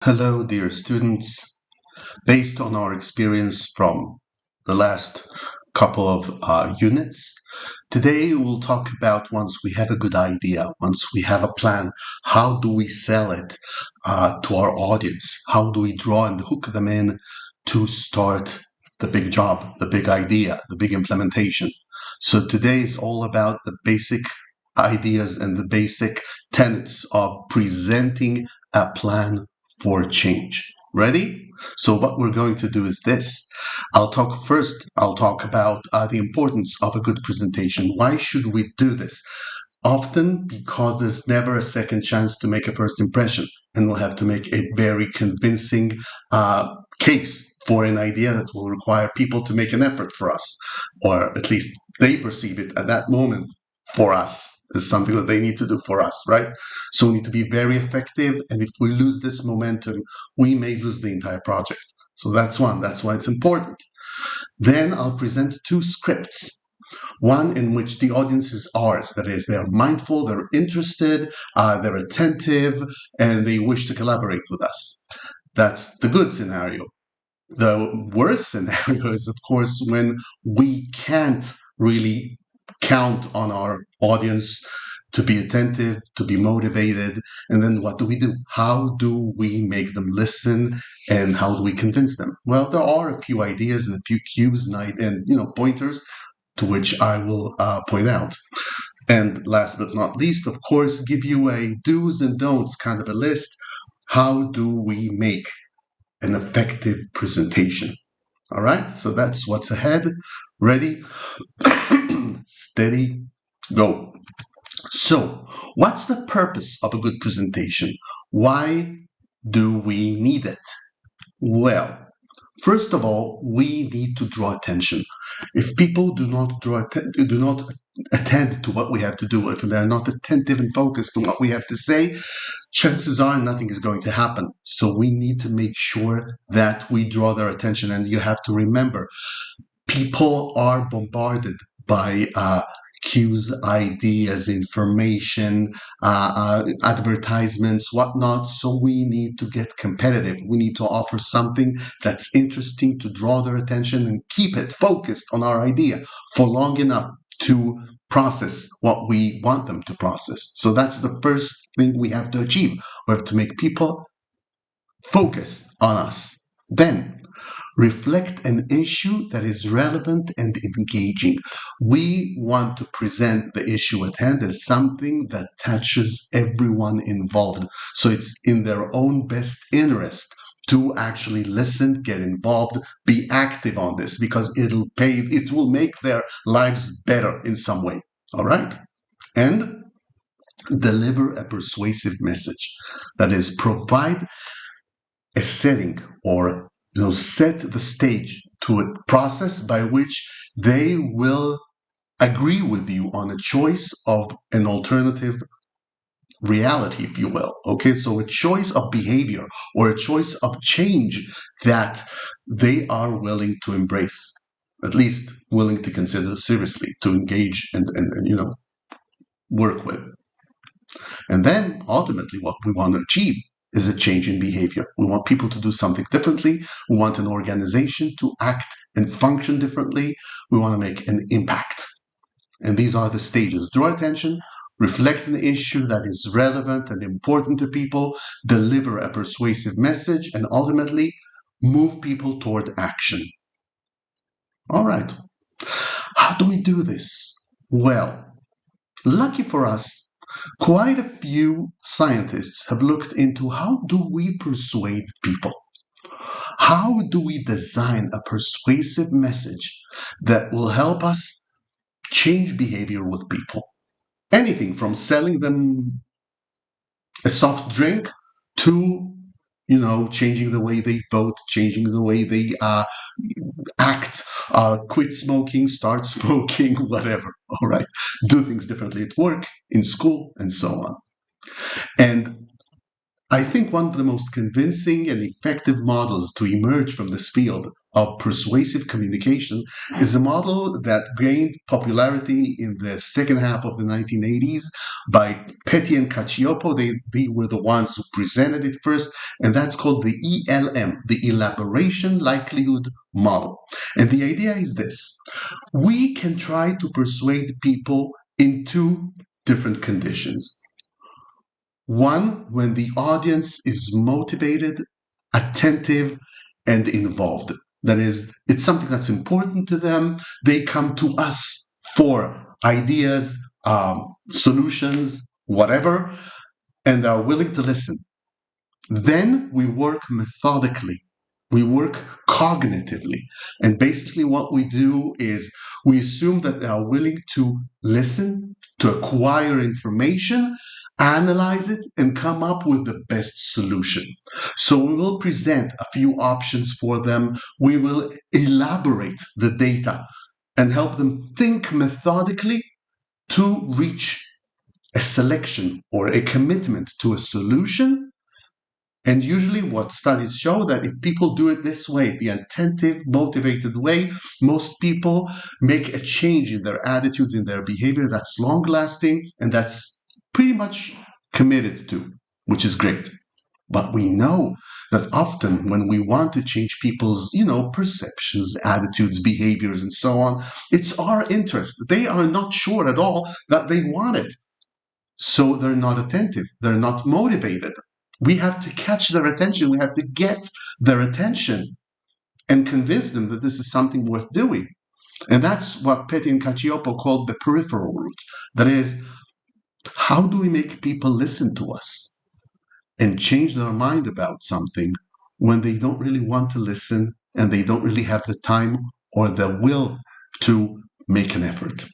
Hello, dear students. Based on our experience from the last couple of units, today we'll talk about once we have a good idea, once we have a plan, how do we sell it to our audience? How do we draw and hook them in to start the big job, the big idea, the big implementation? So today is all about the basic ideas and the basic tenets of presenting a plan for change. Ready? So what we're going to do is this. I'll talk about the importance of a good presentation. Why should we do this? Often because there's never a second chance to make a first impression, and we'll have to make a very convincing case for an idea that will require people to make an effort for us, or at least they perceive it at that moment for us is something that they need to do for us, right? So we need to be very effective, and if we lose this momentum, we may lose the entire project. So that's one. That's why it's important. Then I'll present two scripts. One in which the audience is ours, that is, they're mindful, they're interested, they're attentive, and they wish to collaborate with us. That's the good scenario. The worst scenario is, of course, when we can't really count on our audience to be attentive, to be motivated. And then what do? How do we make them listen, and how do we convince them? Well, there are a few ideas and a few cues and pointers to which I will point out. And last but not least, of course, give you a do's and don'ts kind of a list. How do we make an effective presentation? All right, so that's what's ahead. Ready, steady, go. So, what's the purpose of a good presentation? Why do we need it? Well, first of all, we need to draw attention. If people do not attend to what we have to do, if they're not attentive and focused on what we have to say, chances are nothing is going to happen. So we need to make sure that we draw their attention. And you have to remember, people are bombarded by cues, ideas, information, advertisements, whatnot. So we need to get competitive. We need to offer something that's interesting to draw their attention and keep it focused on our idea for long enough to process what we want them to process. So that's the first thing we have to achieve. We have to make people focus on us. Then reflect an issue that is relevant and engaging. We want to present the issue at hand as something that touches everyone involved. So it's in their own best interest to actually listen, get involved, be active on this, because it will make their lives better in some way. All right? And deliver a persuasive message. That is, provide a setting, or set the stage to a process by which they will agree with you on a choice of an alternative reality, if you will. Okay, so a choice of behavior or a choice of change that they are willing to embrace, at least willing to consider seriously, to engage and work with. And then ultimately what we want to achieve is a change in behavior. We want people to do something differently. We want an organization to act and function differently. We want to make an impact. And these are the stages. Draw attention, reflect an issue that is relevant and important to people, deliver a persuasive message, and ultimately move people toward action. All right. How do we do this? Well, lucky for us, quite a few scientists have looked into how do we persuade people? How do we design a persuasive message that will help us change behavior with people? Anything from selling them a soft drink to changing the way they vote, changing the way they act, quit smoking, start smoking, whatever. All right, do things differently at work, in school, and so on. And I think one of the most convincing and effective models to emerge from this field of persuasive communication is a model that gained popularity in the second half of the 1980s by Petty and Cacioppo. They were the ones who presented it first, and that's called the ELM, the Elaboration Likelihood Model. And the idea is this: we can try to persuade people in two different conditions. One, when the audience is motivated, attentive, and involved. That is, it's something that's important to them. They come to us for ideas, solutions, whatever, and are willing to listen. Then we work methodically. We work cognitively. And basically, what we do is we assume that they are willing to listen, to acquire information, analyze it, and come up with the best solution. So we will present a few options for them. We will elaborate the data and help them think methodically to reach a selection or a commitment to a solution. And usually what studies show that if people do it this way, the attentive, motivated way, most people make a change in their attitudes, in their behavior that's long lasting and that's pretty much committed to, which is great. But we know that often when we want to change people's, perceptions, attitudes, behaviors, and so on, it's our interest. They are not sure at all that they want it. So they're not attentive. They're not motivated. We have to catch their attention. We have to get their attention and convince them that this is something worth doing. And that's what Petty and Cacioppo called the peripheral route. That is, how do we make people listen to us and change their mind about something when they don't really want to listen and they don't really have the time or the will to make an effort?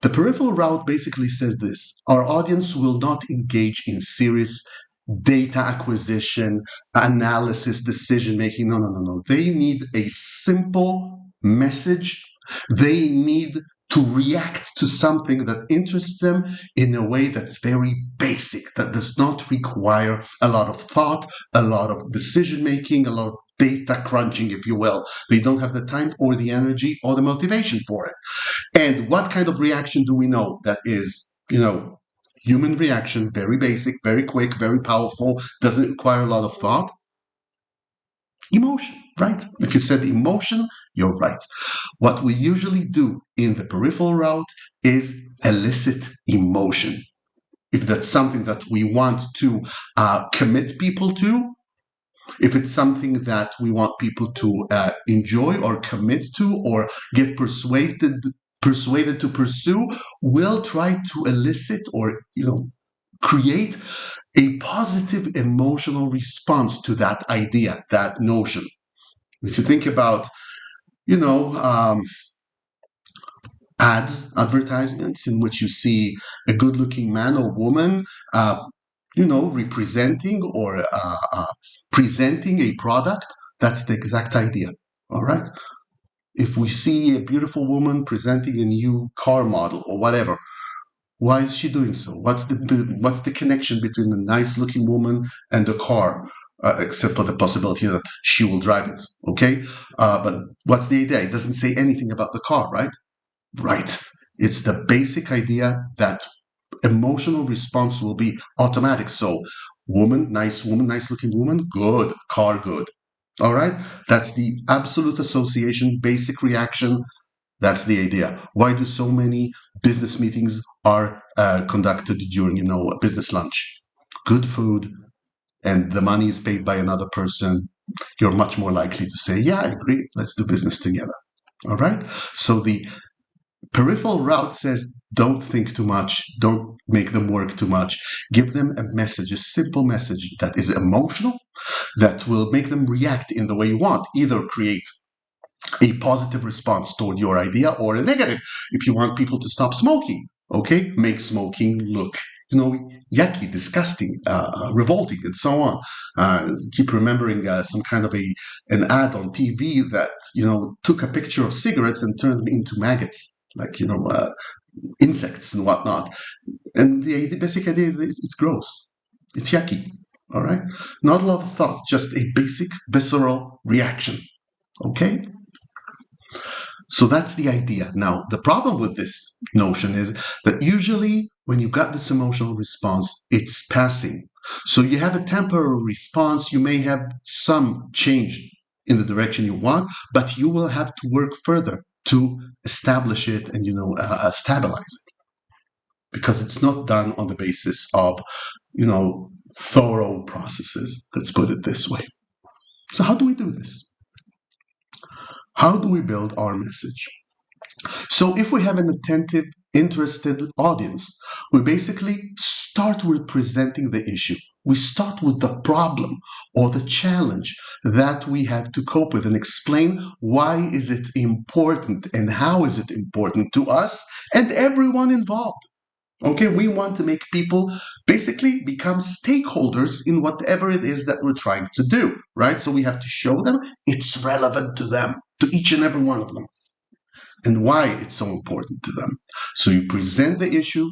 The peripheral route basically says this: our audience will not engage in serious data acquisition, analysis, decision making. No, no, no, no. They need a simple message. They need to react to something that interests them in a way that's very basic, that does not require a lot of thought, a lot of decision making, a lot of data crunching, if you will. They don't have the time or the energy or the motivation for it. And what kind of reaction do we know that is, human reaction, very basic, very quick, very powerful, doesn't require a lot of thought? Emotion, right? If you said emotion, you're right. What we usually do in the peripheral route is elicit emotion. If that's something that we want to commit people to, if it's something that we want people to enjoy or commit to or get persuaded to pursue, we'll try to elicit or create a positive emotional response to that idea, that notion. If you think about advertisements in which you see a good-looking man or woman representing or presenting a product, that's the exact idea. All right. If we see a beautiful woman presenting a new car model or whatever, why is she doing so? What's the connection between the nice-looking woman and the car, except for the possibility that she will drive it? Okay, but what's the idea? It doesn't say anything about the car, right? Right. It's the basic idea that emotional response will be automatic. So, woman, nice-looking woman, good, car, good. All right, that's the absolute association, basic reaction. That's the idea. Why do so many business meetings are conducted during, a business lunch? Good food, and the money is paid by another person. You're much more likely to say, "Yeah, I agree. Let's do business together." All right. So the peripheral route says, don't think too much. Don't make them work too much. Give them a message, a simple message that is emotional, that will make them react in the way you want. Either create a positive response toward your idea or a negative. If you want people to stop smoking, okay, make smoking look, yucky, disgusting, revolting, and so on. Keep remembering some kind of an ad on TV that took a picture of cigarettes and turned them into maggots, like insects and whatnot. And the basic idea is it's gross, it's yucky. All right? Not a lot of thought, just a basic visceral reaction. Okay? So that's the idea. Now, the problem with this notion is that usually when you got this emotional response, it's passing. So you have a temporary response, you may have some change in the direction you want, but you will have to work further to establish it and stabilize it, because it's not done on the basis of thorough processes. Let's put it this way. So how do we do this? How do we build our message? So if we have an attentive, interested audience, we basically start with presenting the issue. We start with the problem or the challenge that we have to cope with and explain why is it important and how is it important to us and everyone involved. Okay, we want to make people basically become stakeholders in whatever it is that we're trying to do, right? So we have to show them it's relevant to them, to each and every one of them, and why it's so important to them. So you present the issue,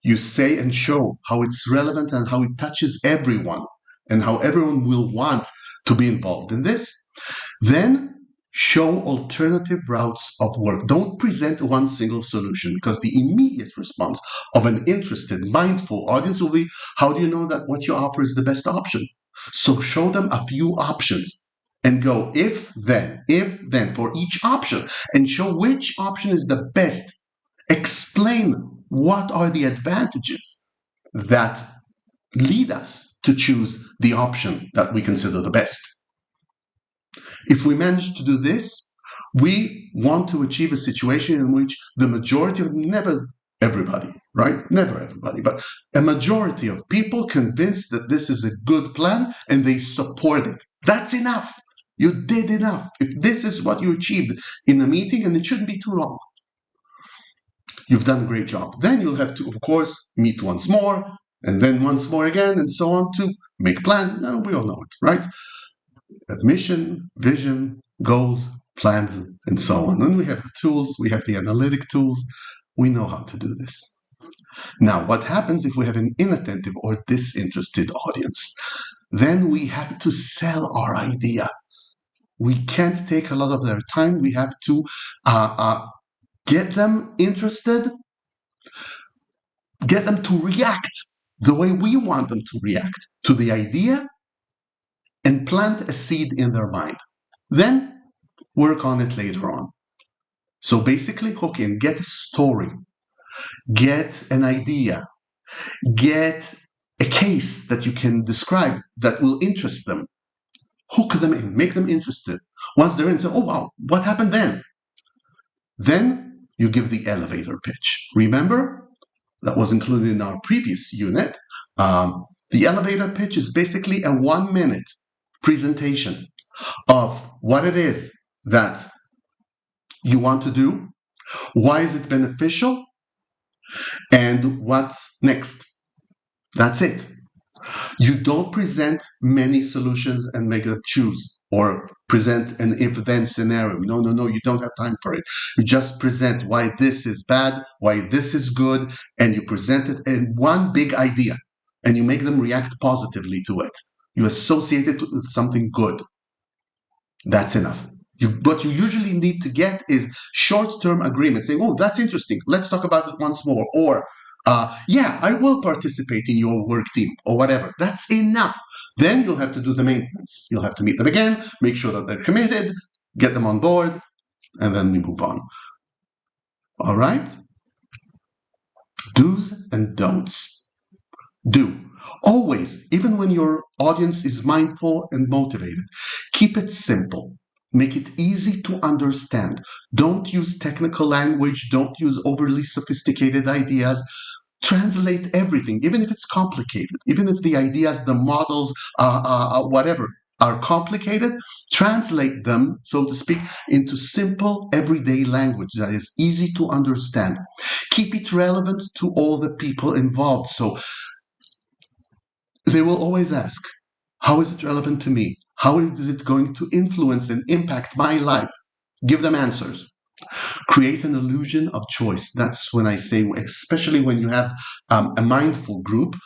you say and show how it's relevant and how it touches everyone and how everyone will want to be involved in this. Then show alternative routes of work. Don't present one single solution, because the immediate response of an interested, mindful audience will be, how do you know that what you offer is the best option? So show them a few options and go if then for each option, and show which option is the best. Explain what are the advantages that lead us to choose the option that we consider the best. If we manage to do this, we want to achieve a situation in which the majority of, never everybody, right? Never everybody, but a majority of people convinced that this is a good plan and they support it. That's enough. You did enough. If this is what you achieved in a meeting, and it shouldn't be too long, you've done a great job. Then you'll have to, of course, meet once more, and then once more again, and so on, to make plans. We all know it, right? Mission, vision, goals, plans, and so on. And we have the tools, we have the analytic tools. We know how to do this. Now, what happens if we have an inattentive or disinterested audience? Then we have to sell our idea. We can't take a lot of their time. We have to get them interested, get them to react the way we want them to react to the idea, and plant a seed in their mind. Then work on it later on. So basically hook in, get a story, get an idea, get a case that you can describe that will interest them. Hook them in, make them interested. Once they're in, say, oh wow, what happened then? Then you give the elevator pitch. Remember, that was included in our previous unit. The elevator pitch is basically a 1-minute presentation of what it is that you want to do, why is it beneficial, and what's next. That's it. You don't present many solutions and make them choose, or present an if-then scenario. No, you don't have time for it. You just present why this is bad, why this is good, and you present it in one big idea, and you make them react positively to it. You associate it with something good. That's enough. What you usually need to get is short-term agreements, saying, oh, that's interesting, let's talk about it once more, or yeah, I will participate in your work team, or whatever. That's enough. Then you'll have to do the maintenance. You'll have to meet them again, make sure that they're committed, get them on board, and then we move on. All right? Do's and don'ts. Do. Always, even when your audience is mindful and motivated, keep it simple. Make it easy to understand. Don't use technical language. Don't use overly sophisticated ideas. Translate everything, even if it's complicated, even if the ideas, the models, whatever, are complicated. Translate them, so to speak, into simple, everyday language that is easy to understand. Keep it relevant to all the people involved. So they will always ask, how is it relevant to me? How is it going to influence and impact my life? Give them answers. Create an illusion of choice. That's when I say, especially when you have a mindful group,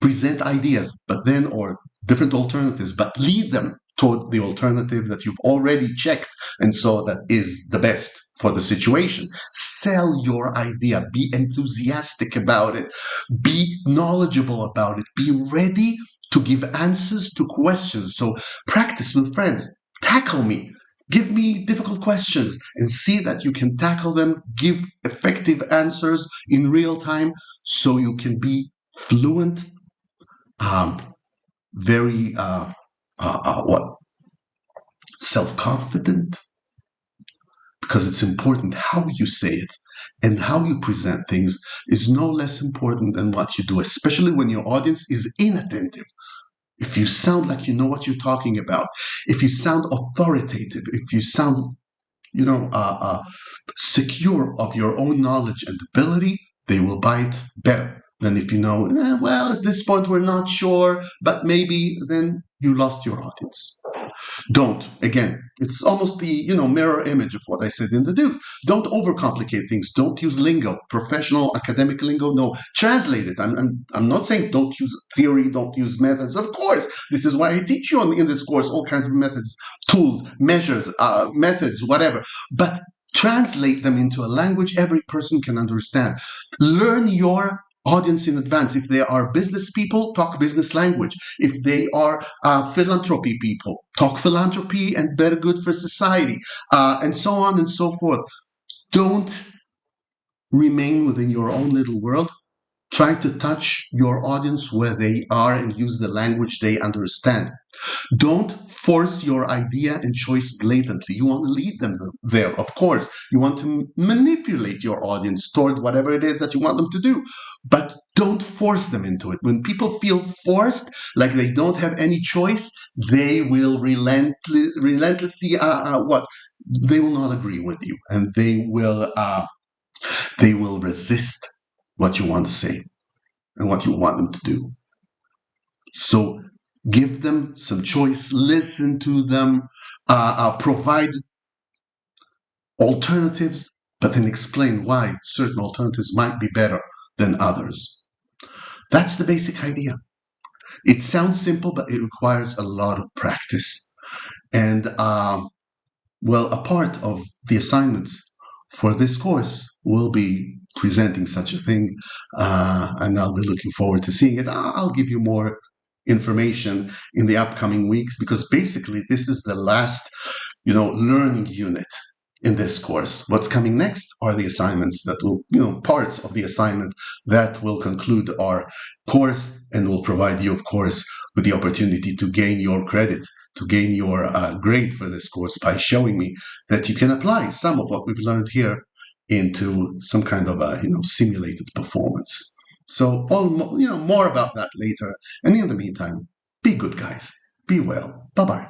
present ideas, but then, or different alternatives, but lead them toward the alternative that you've already checked and saw that is the best for the situation. Sell your idea, be enthusiastic about it, be knowledgeable about it, be ready to give answers to questions. So practice with friends, tackle me. Give me difficult questions and see that you can tackle them, give effective answers in real time so you can be fluent, very what, self-confident, because it's important how you say it and how you present things is no less important than what you do, especially when your audience is inattentive. If you sound like you know what you're talking about, if you sound authoritative, if you sound, secure of your own knowledge and ability, they will buy it better than if you know, well, at this point we're not sure, but maybe, then you lost your audience. Don't. Again, it's almost the mirror image of what I said in the news. Don't overcomplicate things. Don't use lingo, professional academic lingo. No, translate it. I'm not saying don't use theory, don't use methods. Of course, this is why I teach you in this course all kinds of methods, tools, measures, methods, whatever. But translate them into a language every person can understand. Learn your audience in advance. If they are business people, talk business language. If they are philanthropy people, talk philanthropy and better good for society, and so on and so forth. Don't remain within your own little world. Try to touch your audience where they are and use the language they understand. Don't force your idea and choice blatantly. You want to lead them there, of course. You want to manipulate your audience toward whatever it is that you want them to do, but don't force them into it. When people feel forced, like they don't have any choice, they will relentlessly, what? They will not agree with you, and they will resist what you want to say and what you want them to do. So give them some choice, listen to them, provide alternatives, but then explain why certain alternatives might be better than others. That's the basic idea. It sounds simple, but it requires a lot of practice. And a part of the assignments for this course will be presenting such a thing, and I'll be looking forward to seeing it. I'll give you more information in the upcoming weeks, because basically this is the last, learning unit in this course. What's coming next are the assignments that will, parts of the assignment that will conclude our course and will provide you, of course, with the opportunity to gain your credit, to gain your grade for this course by showing me that you can apply some of what we've learned here into some kind of a simulated performance. So more about that later. And in the meantime, be good, guys. Be well. Bye-bye.